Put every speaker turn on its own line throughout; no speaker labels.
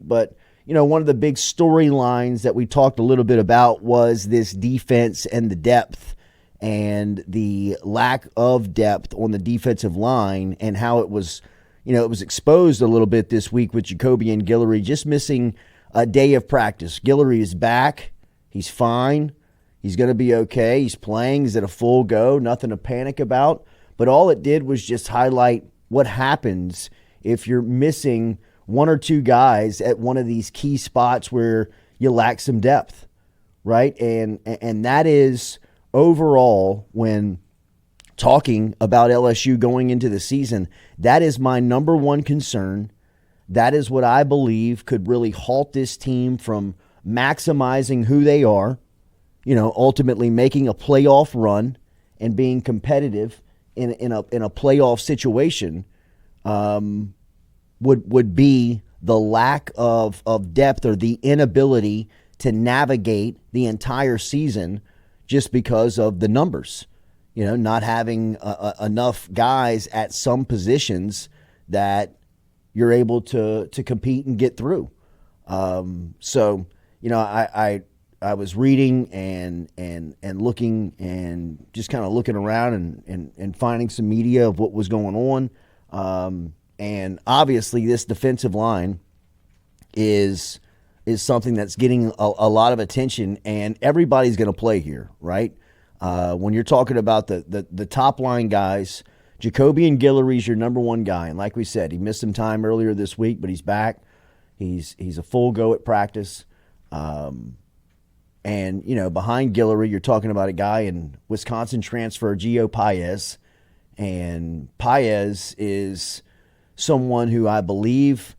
but one of the big storylines that we talked a little bit about was this defense and the depth and the lack of depth on the defensive line, and how it was, it was exposed a little bit this week with Jacoby and Guillory just missing a day of practice. Guillory is back. He's fine. He's going to be okay. He's playing. He's at a full go. Nothing to panic about. But all it did was just highlight what happens if you're missing one or two guys at one of these key spots where you lack some depth, right? And that is overall, when talking about LSU going into the season, that is my number one concern. That is what I believe could really halt this team from maximizing who they are, ultimately making a playoff run and being competitive in a playoff situation. Would be the lack of depth or the inability to navigate the entire season just because of the numbers, not having enough guys at some positions that you're able to compete and get through. So, I was reading and looking and just kind of looking around and finding some media of what was going on. And obviously this defensive line is something that's getting a lot of attention, and everybody's going to play here, right? When you're talking about the top line guys, Jacoby and Guillory's your number one guy. And like we said, he missed some time earlier this week, but he's back. He's a full go at practice. And, behind Guillory, you're talking about a guy in Wisconsin transfer, Gio Paez. And Paez is someone who I believe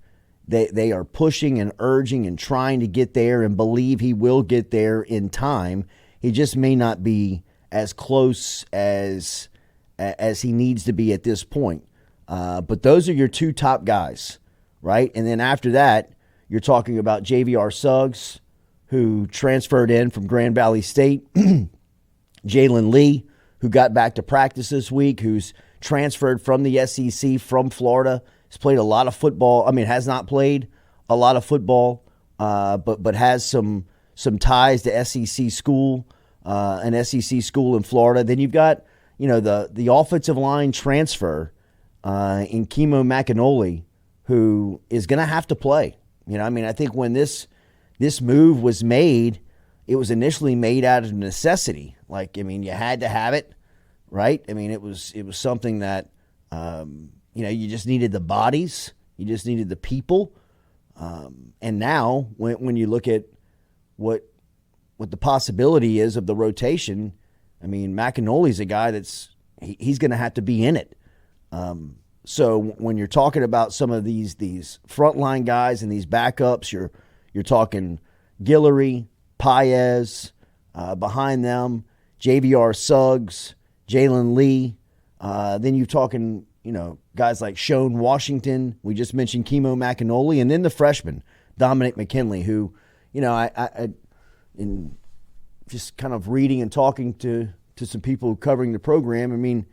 they are pushing and urging and trying to get there, and believe he will get there in time. He just may not be as close as he needs to be at this point. But those are your two top guys, right? And then after that, you're talking about JVR Suggs, who transferred in from Grand Valley State, Jalen Lee, who got back to practice this week, who's transferred from the SEC from Florida. He's played a lot of football. Has not played a lot of football, but has some ties to SEC school, an SEC school in Florida. Then you've got, the offensive line transfer in Kimo Macanoli, who is going to have to play. I think when this move was made, it was initially made out of necessity. You had to have it, right? It was something that, you just needed the bodies. You just needed the people. And now when you look at what the possibility is of the rotation, Macanoli's a guy he's going to have to be in it. So when you're talking about some of these frontline guys and these backups, you're talking Guillory, Paez, behind them, JVR Suggs, Jalen Lee. Then you're talking, guys like Shone Washington. We just mentioned Kimo Macanoli, and then the freshman, Dominic McKinley, who, I in just kind of reading and talking to some people covering the program,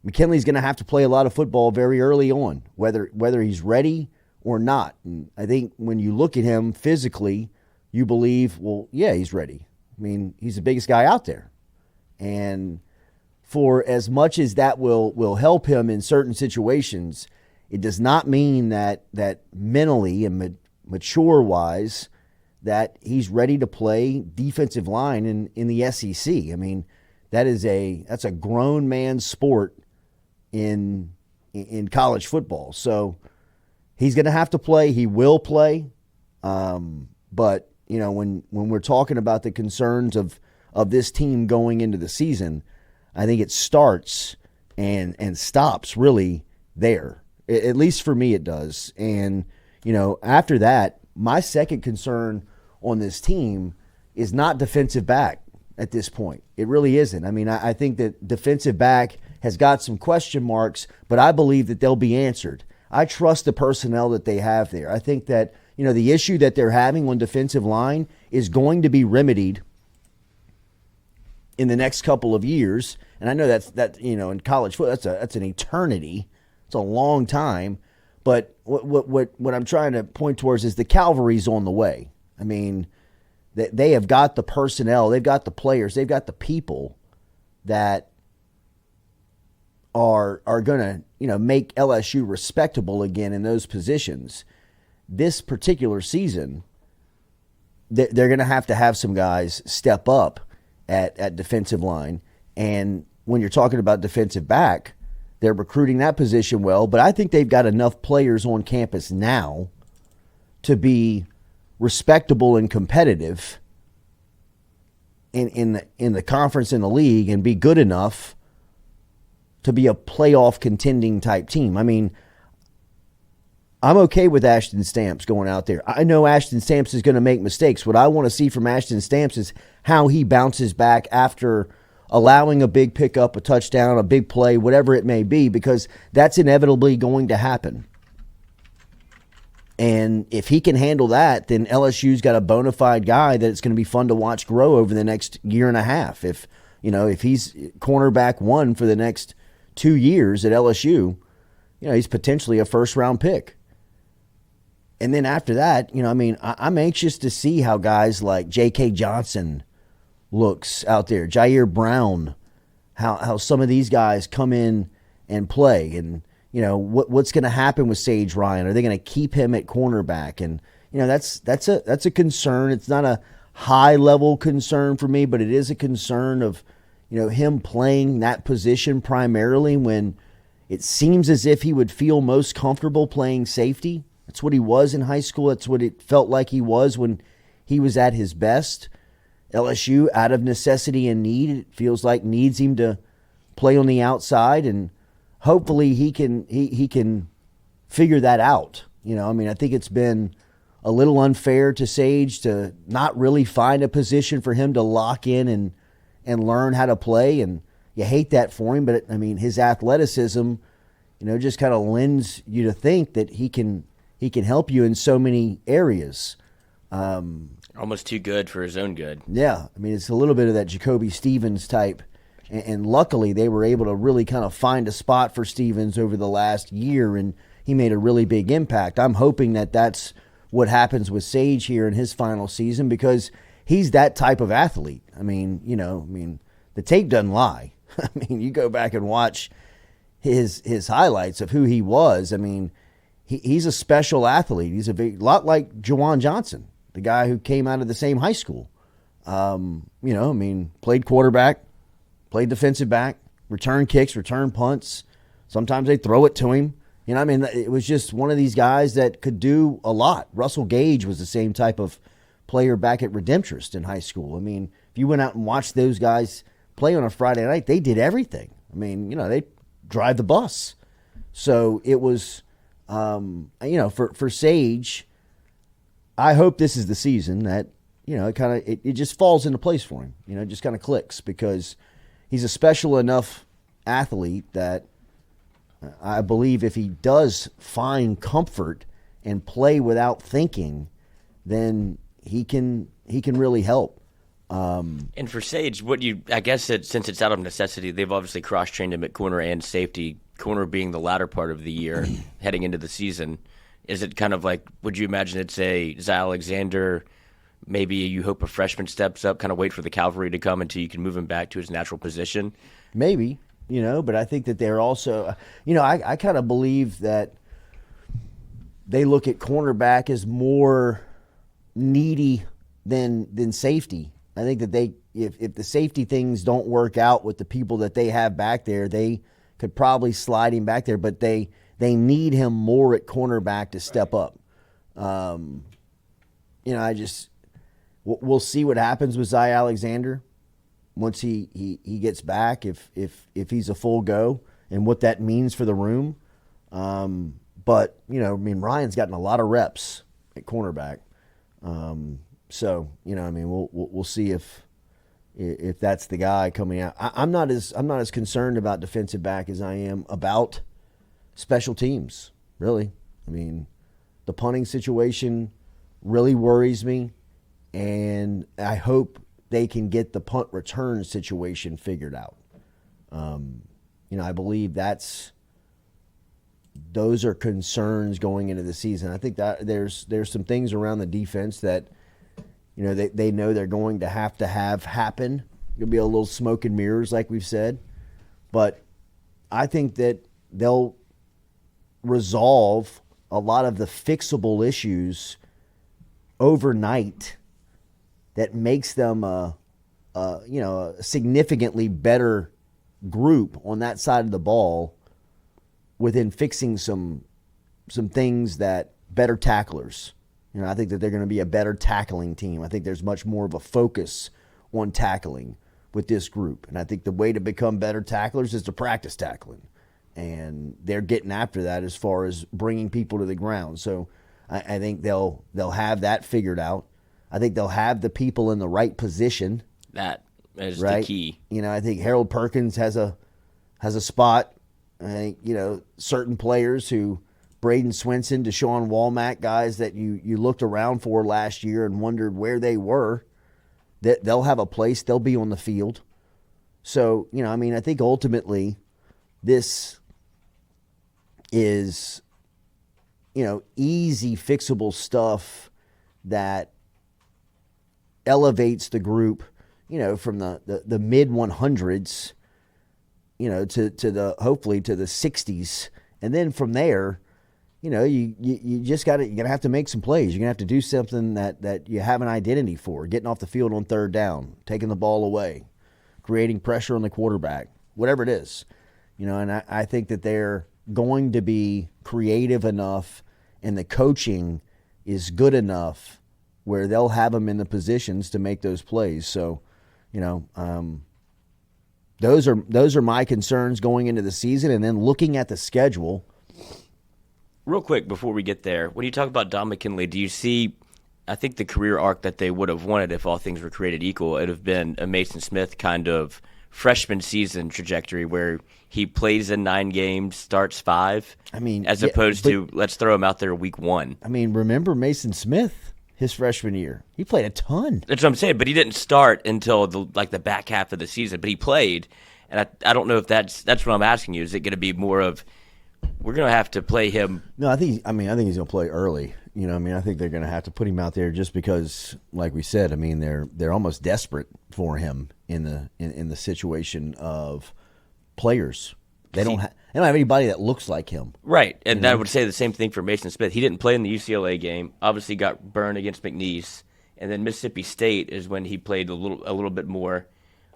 McKinley's going to have to play a lot of football very early on, whether he's ready or not. And I think when you look at him physically, you believe, well, yeah, he's ready. He's the biggest guy out there. And for as much as that will help him in certain situations, it does not mean that mentally and mature-wise that he's ready to play defensive line in the SEC. That's a grown man's sport in college football. So he's going to have to play. He will play. But when we're talking about the concerns of this team going into the season, I think it starts and stops really there. At least for me, it does. And after that, my second concern on this team is not defensive back at this point. It really isn't. I think that defensive back has got some question marks, but I believe that they'll be answered. I trust the personnel that they have there. I think that, the issue that they're having on defensive line is going to be remedied in the next couple of years. And I know that in college football, that's an eternity. It's a long time. But what I'm trying to point towards is the cavalry's on the way. I mean, they have got the personnel, they've got the players, they've got the people that are going to make LSU respectable again in those positions. This particular season, they're going to have some guys step up at defensive line. And when you're talking about defensive back, they're recruiting that position well. But I think they've got enough players on campus now to be respectable and competitive in the conference, in the league, and be good enough to be a playoff contending type team. I mean, I'm okay with Ashton Stamps going out there. I know Ashton Stamps is going to make mistakes. What I want to see from Ashton Stamps is how he bounces back after allowing a big pickup, a touchdown, a big play, whatever it may be, because that's inevitably going to happen. And if he can handle that, then LSU's got a bona fide guy that it's going to be fun to watch grow over the next year and a half. If he's cornerback one for the next 2 years at LSU, he's potentially a first-round pick. And then after that, I'm anxious to see how guys like J.K. Johnson looks out there, Jair Brown, how some of these guys come in and play, and what's going to happen with Sage Ryan. Are they going to keep him at cornerback? And that's a concern. It's not a high-level concern for me, but it is a concern of him playing that position primarily when it seems as if he would feel most comfortable playing safety. That's what he was in high school. That's what it felt like he was when he was at his best. LSU, out of necessity and need, it feels like needs him to play on the outside, and hopefully he can figure that out. I think it's been a little unfair to Sage to not really find a position for him to lock in and learn how to play, and you hate that for him. But his athleticism, just kind of lends you to think that he can help you in so many areas.
Almost too good for his own good.
Yeah, it's a little bit of that Jacoby Stevens type. And luckily, they were able to really kind of find a spot for Stevens over the last year, and he made a really big impact. I'm hoping that that's what happens with Sage here in his final season, because he's that type of athlete. The tape doesn't lie. You go back and watch his highlights of who he was. He's a special athlete. He's a lot like Juwan Johnson, the guy who came out of the same high school. Played quarterback, played defensive back, return kicks, return punts. Sometimes they throw it to him. It was just one of these guys that could do a lot. Russell Gage was the same type of player back at Redemptorist in high school. If you went out and watched those guys play on a Friday night, they did everything. They drive the bus. So it was, for Sage, I hope this is the season that, it just falls into place for him. It just kind of clicks, because he's a special enough athlete that I believe if he does find comfort and play without thinking, then he can really help.
And for Sage, I guess since it's out of necessity, they've obviously cross-trained him at corner and safety, corner being the latter part of the year heading into the season. Is it kind of like, would you imagine it's Zay Alexander, maybe you hope a freshman steps up, kind of wait for the cavalry to come until you can move him back to his natural position?
Maybe, but I think that they're also, I kind of believe that they look at cornerback as more needy than safety. I think that if the safety things don't work out with the people that they have back there, they could probably slide him back there, but they need him more at cornerback to step up. We'll see what happens with Zay Alexander once he gets back, if he's a full go, and what that means for the room. But Ryan's gotten a lot of reps at cornerback. So we'll see if that's the guy coming out. I'm not as concerned about defensive back as I am about special teams, really. The punting situation really worries me, and I hope they can get the punt return situation figured out. I believe that's those are concerns going into the season. I think that there's some things around the defense that, they know they're going to have happen. It'll be a little smoke and mirrors, like we've said. But I think that they'll resolve a lot of the fixable issues overnight that makes them a significantly better group on that side of the ball within fixing some things that better tacklers. I think that they're going to be a better tackling team. I think there's much more of a focus on tackling with this group. And I think the way to become better tacklers is to practice tackling. And they're getting after that as far as bringing people to the ground. So I think they'll have that figured out. I think they'll have the people in the right position.
That is
right?
the key.
I think Harold Perkins has a spot. I think, certain players who Braden Swinson, Deshaun Walmack, guys that you looked around for last year and wondered where they were, that they'll have a place. They'll be on the field. So, I think ultimately this is, easy fixable stuff that elevates the group, from the mid 100s, to the hopefully to the 60s, and then from there, you just you're gonna have to make some plays. You're gonna have to do something that you have an identity for. Getting off the field on third down, taking the ball away, creating pressure on the quarterback, whatever it is, And I think that they're going to be creative enough, and the coaching is good enough where they'll have them in the positions to make those plays. So, those are my concerns going into the season, and then looking at the schedule.
Real quick before we get there, when you talk about Don McKinley, do you see? I think the career arc that they would have wanted if all things were created equal, it would have been a Mason Smith kind of freshman season trajectory where he plays in 9 games, starts 5. As opposed to let's throw him out there week 1.
Remember Mason Smith, his freshman year, he played a ton.
That's what I'm saying, but he didn't start until the back half of the season. But he played, and I don't know if that's what I'm asking you. Is it going to be more of we're going to have to play him?
No, I think he's going to play early. I think they're going to have to put him out there just because, like we said, they're almost desperate for him in the situation of players. They don't have anybody that looks like him.
Right, and I would say the same thing for Mason Smith. He didn't play in the UCLA game. Obviously got burned against McNeese. And then Mississippi State is when he played a little bit more.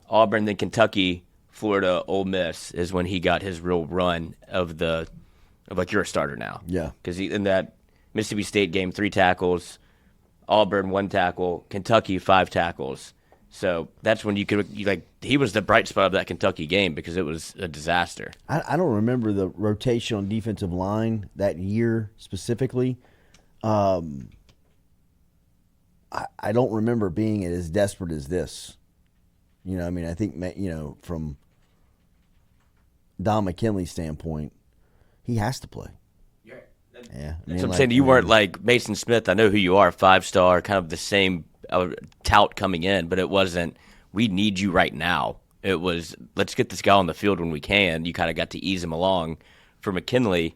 Auburn, then Kentucky, Florida, Ole Miss is when he got his real run of you're a starter now.
Yeah.
Because in that Mississippi State game, 3 tackles, Auburn 1 tackle, Kentucky 5 tackles. So that's when he was the bright spot of that Kentucky game because it was a disaster.
I don't remember the rotation on defensive line that year specifically. I don't remember being as desperate as this. I think, from Don McKinley's standpoint, he has to play. Yeah,
that's what I'm saying. You weren't like Mason Smith. I know who you are, 5-star, kind of the same tout coming in, but it wasn't, we need you right now. It was, let's get this guy on the field when we can. You kind of got to ease him along. For McKinley,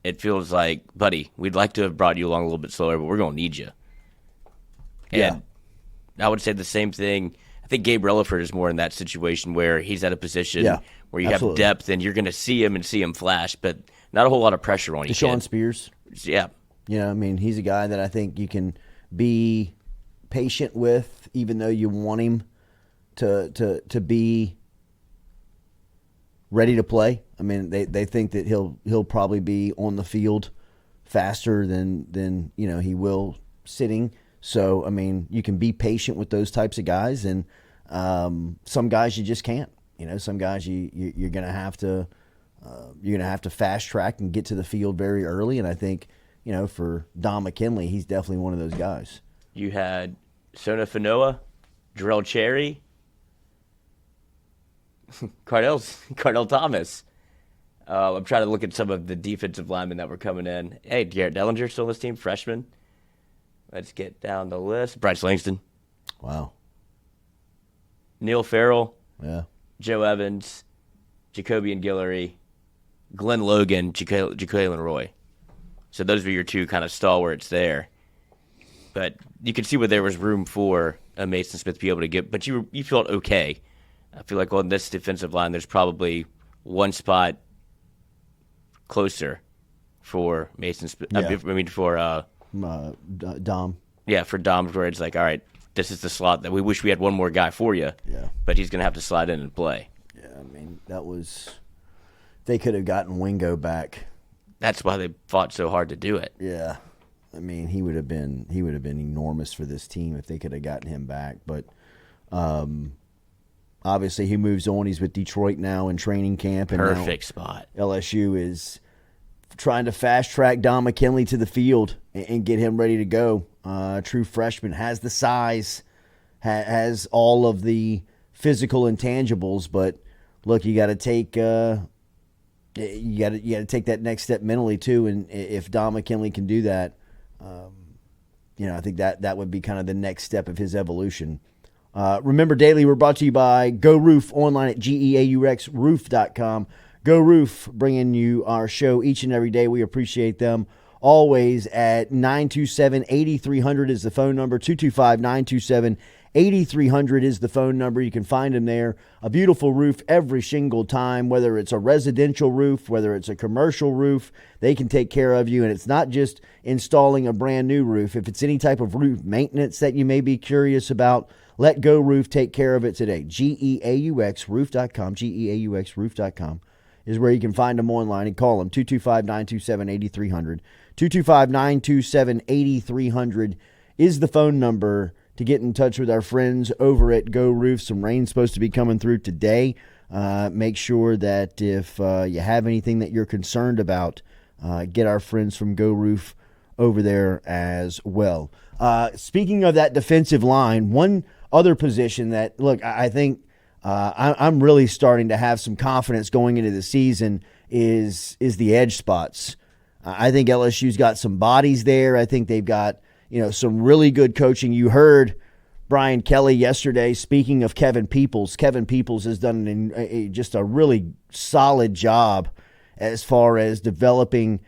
it feels like, buddy, we'd like to have brought you along a little bit slower, but we're going to need you. And I would say the same thing. I think Gabe Relaford is more in that situation where he's at a position where you have depth and you're going to see him flash, but not a whole lot of pressure on you.
Deshaun Spears.
Yeah.
He's a guy that I think you can be patient with, even though you want him to be ready to play. They think that he'll probably be on the field faster than he will sitting. So you can be patient with those types of guys, and some guys you just can't. Some guys you're gonna have to fast track and get to the field very early. And I think for Don McKinley, he's definitely one of those guys.
You had Sona Fanoa, Jarrell Cherry, Cardell Thomas. I'm trying to look at some of the defensive linemen that were coming in. Hey, Garrett Dellinger still on this team, freshman. Let's get down the list. Bryce Langston.
Wow.
Neil Farrell.
Yeah.
Joe Evans. Jacobian Guillory. Glenn Logan, Jalen Roy. So those were your two kind of stalwarts there. But you could see where there was room for a Mason Smith to be able to get. But you felt okay. I feel like on this defensive line, there's probably one spot closer for Mason Smith.
Yeah.
For
Dom.
Yeah, for Dom, where it's like, all right, this is the slot that we wish we had one more guy for you.
Yeah.
But he's going to have to slide in and play.
Yeah, I mean, they could have gotten Wingo back.
That's why they fought so hard to do it.
Yeah. I mean, he would have been enormous for this team if they could have gotten him back. But obviously he moves on. He's with Detroit now in training camp. And
Perfect spot.
LSU is trying to fast-track Don McKinley to the field and get him ready to go. True freshman, has the size, has all of the physical intangibles, but look, you got to take you got to take that next step mentally too. And if Don McKinley can do that, I think that would be kind of the next step of his evolution. Remember, Daily, we're brought to you by Go Roof, online at GEAUXroof.com. Go Roof, bringing you our show each and every day. We appreciate them. Always at 927-8300 is the phone number. 225-927-8300 is the phone number. You can find them there. A beautiful roof every single time, whether it's a residential roof, whether it's a commercial roof, they can take care of you. And it's not just installing a brand new roof. If it's any type of roof maintenance that you may be curious about, let Go Roof take care of it today. GEAUXroof.com, GEAUXroof.com is where you can find them online and call them 225-927-8300. 225-927-8300 is the phone number to get in touch with our friends over at Go Roof. Some rain's supposed to be coming through today. Make sure that if you have anything that you're concerned about, get our friends from Go Roof over there as well. Speaking of that defensive line, one other position that, look, I think I'm really starting to have some confidence going into the season is the edge spots. I think LSU's got some bodies there. I think they've got some really good coaching. You heard Brian Kelly yesterday speaking of Kevin Peoples. Kevin Peoples has done just a really solid job as far as developing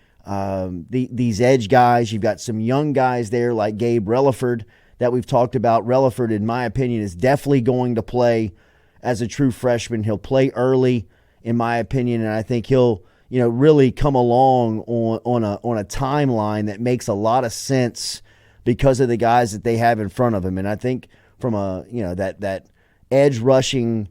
these edge guys. You've got some young guys there like Gabe Relaford that we've talked about. Relaford, in my opinion, is definitely going to play as a true freshman. He'll play early, in my opinion, and I think he'll really come along on a timeline that makes a lot of sense because of the guys that they have in front of him. And I think from that edge rushing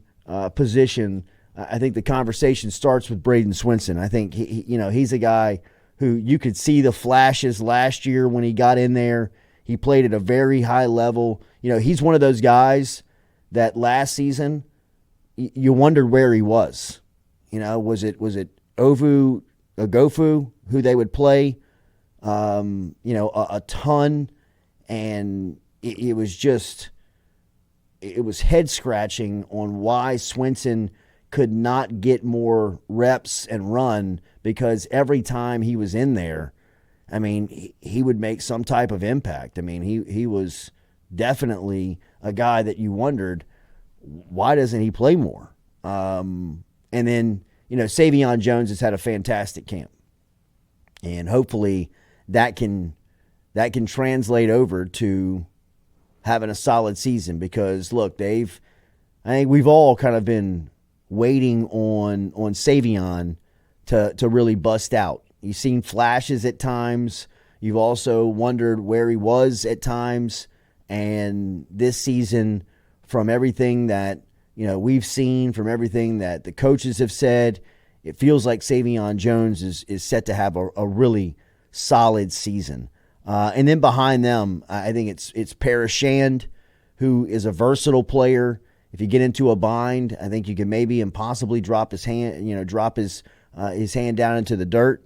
position, I think the conversation starts with Braden Swinson. I think he's a guy who you could see the flashes last year when he got in there. He played at a very high level. He's one of those guys that last season you wondered where he was. Was it Ovu Agofu who they would play a ton, and it was head scratching on why Swinson could not get more reps and run, because every time he was in there, I mean, he would make some type of impact. I mean, he was definitely a guy that you wondered, why doesn't he play more? And then, Savion Jones has had a fantastic camp. And hopefully that can translate over to having a solid season, because, look, I think we've all kind of been waiting on Savion to really bust out. You've seen flashes at times. You've also wondered where he was at times. And this season, from everything that we've seen, from everything that the coaches have said, it feels like Savion Jones is set to have a really solid season. And then behind them, I think it's Parashand, who is a versatile player. If you get into a bind, I think you can maybe impossibly drop his hand, drop his hand down into the dirt.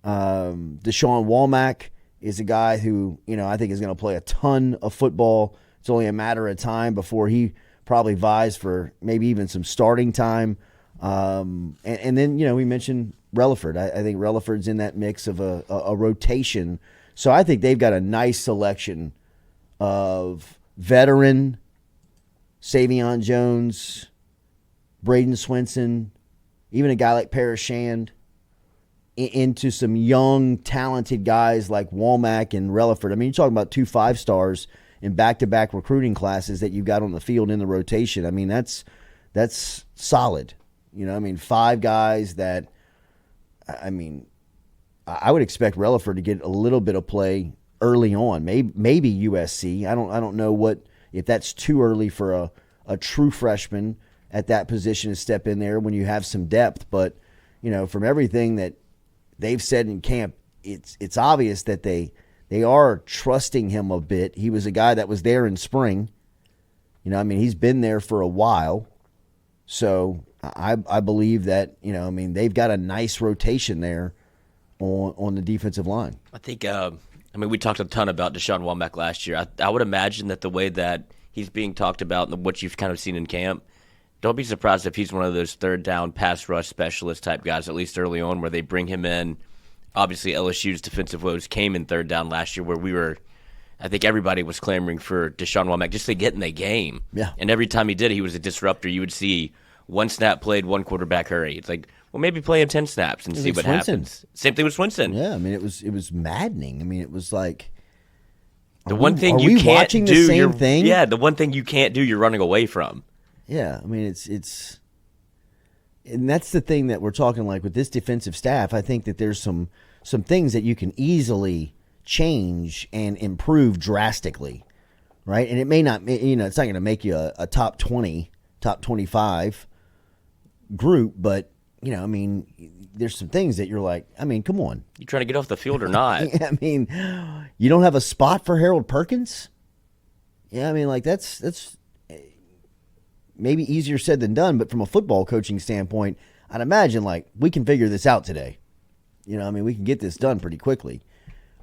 Deshaun Womack is a guy who, I think is going to play a ton of football. It's only a matter of time before he probably vies for maybe even some starting time. And then, we mentioned Relaford. I think Relaford's in that mix of a rotation. So I think they've got a nice selection of veteran Savion Jones, Braden Swinson, even a guy like Parashand. into some young, talented guys like Womack and Relaford. I mean, you're talking about 2 5-stars in back-to-back recruiting classes that you've got on the field in the rotation. I mean, that's solid. You know, I mean, 5 guys that, I mean, I would expect Relaford to get a little bit of play early on. Maybe USC. I don't know if that's too early for a true freshman at that position to step in there when you have some depth. But, you know, from everything that they've said in camp, it's obvious that they are trusting him a bit. He was a guy that was there in spring. You know, I mean, he's been there for a while. So I believe that, you know, I mean, they've got a nice rotation there on the defensive line.
I think, I mean, we talked a ton about Deshaun Womack last year. I would imagine that the way that he's being talked about and what you've kind of seen in camp, don't be surprised if he's one of those third down pass rush specialist type guys, at least early on, where they bring him in. Obviously, LSU's defensive woes came in third down last year where I think everybody was clamoring for Deshaun Womack just to get in the game.
Yeah.
And every time he did, he was a disruptor. You would see one snap played, one quarterback hurry. It's like, well, maybe play him 10 snaps and see what happens. Same thing with Swinson.
Yeah, I mean, it was maddening. I mean, it was like,
the one thing you can't
watching
do,
the same thing?
Yeah, the one thing you can't do, you're running away from.
Yeah, I mean, it's and that's the thing that we're talking like with this defensive staff. I think that there's some things that you can easily change and improve drastically, right? And it may not, you know, it's not going to make you a top 20, top 25 group, but, you know, I mean, there's some things that you're like, I mean, come on.
You trying to get off the field or not?
I mean, you don't have a spot for Harold Perkins? Yeah, I mean, like that's maybe easier said than done, but from a football coaching standpoint, I'd imagine like we can figure this out today. You know, I mean, we can get this done pretty quickly.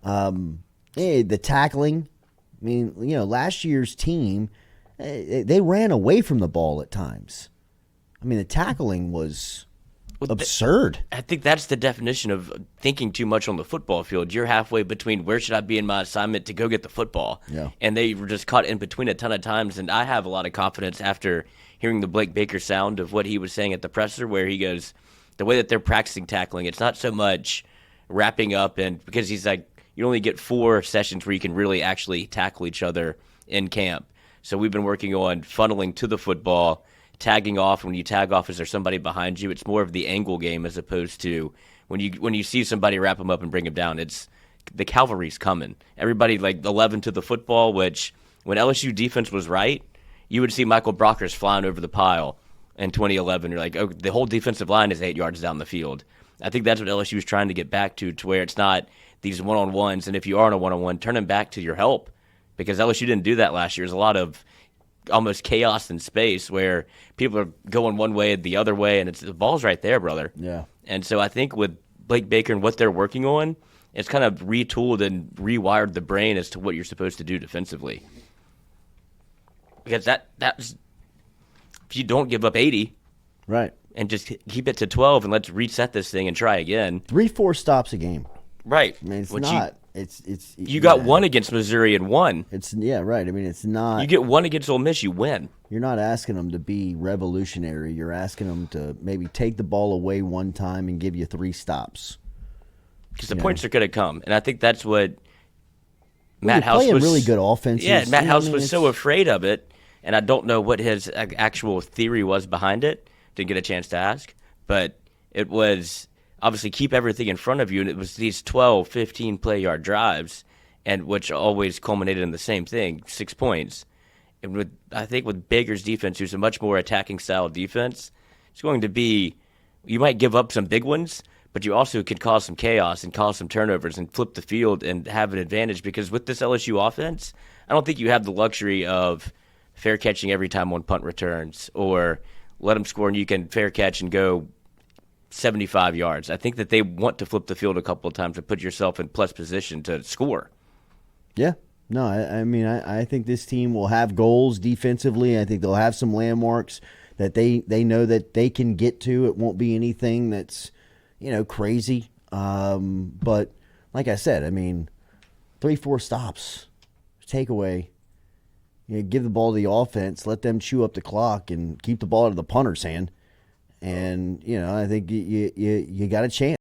The tackling, I mean, you know, last year's team, they ran away from the ball at times. I mean, the tackling was absurd.
I think that's the definition of thinking too much on the football field. You're halfway between where should I be in my assignment to go get the football.
Yeah.
And they were just caught in between a ton of times. And I have a lot of confidence after hearing the Blake Baker sound of what he was saying at the presser, where he goes, the way that they're practicing tackling, it's not so much wrapping up, and because he's like, you only get 4 sessions where you can really actually tackle each other in camp. So we've been working on funneling to the football, tagging off. When you tag off, is there somebody behind you? It's more of the angle game as opposed to when you see somebody wrap them up and bring them down. It's the cavalry's coming. Everybody like 11 to the football, which when LSU defense was right, you would see Michael Brockers flying over the pile in 2011. You're like, oh, the whole defensive line is 8 yards down the field. I think that's what LSU is trying to get back to where it's not these one-on-ones, and if you are in a one-on-one, turn them back to your help, because LSU didn't do that last year. There's a lot of almost chaos in space where people are going one way, the other way, and the ball's right there, brother.
Yeah.
And so I think with Blake Baker and what they're working on, it's kind of retooled and rewired the brain as to what you're supposed to do defensively. Because that's if you don't give up 80,
right,
and just keep it to 12 and let's reset this thing and try again.
3-4 stops a game.
Right.
I mean, it's not.
You got one against Missouri and one.
Right. I mean, it's not.
You get one against Ole Miss, you win.
You're not asking them to be revolutionary. You're asking them to maybe take the ball away one time and give you 3 stops.
Because the points are going to come, and I think that's what Matt House was.
Playing really good offenses.
Yeah, Matt House was so afraid of it, and I don't know what his actual theory was behind it. Didn't get a chance to ask, but it was obviously keep everything in front of you, and it was these 12, 15 play-yard drives, and which always culminated in the same thing, 6 points. And I think with Baker's defense, who's a much more attacking style defense, it's going to be, you might give up some big ones, but you also could cause some chaos and cause some turnovers and flip the field and have an advantage, because with this LSU offense, I don't think you have the luxury of fair catching every time on punt returns or let them score and you can fair catch and go 75 yards. I think that they want to flip the field a couple of times to put yourself in plus position to score.
Yeah. No, I mean, I think this team will have goals defensively. I think they'll have some landmarks that they know that they can get to. It won't be anything that's, crazy. But like I said, I mean, 3-4 stops, takeaway. Give the ball to the offense, let them chew up the clock, and keep the ball out of the punter's hand. And, I think you got a chance.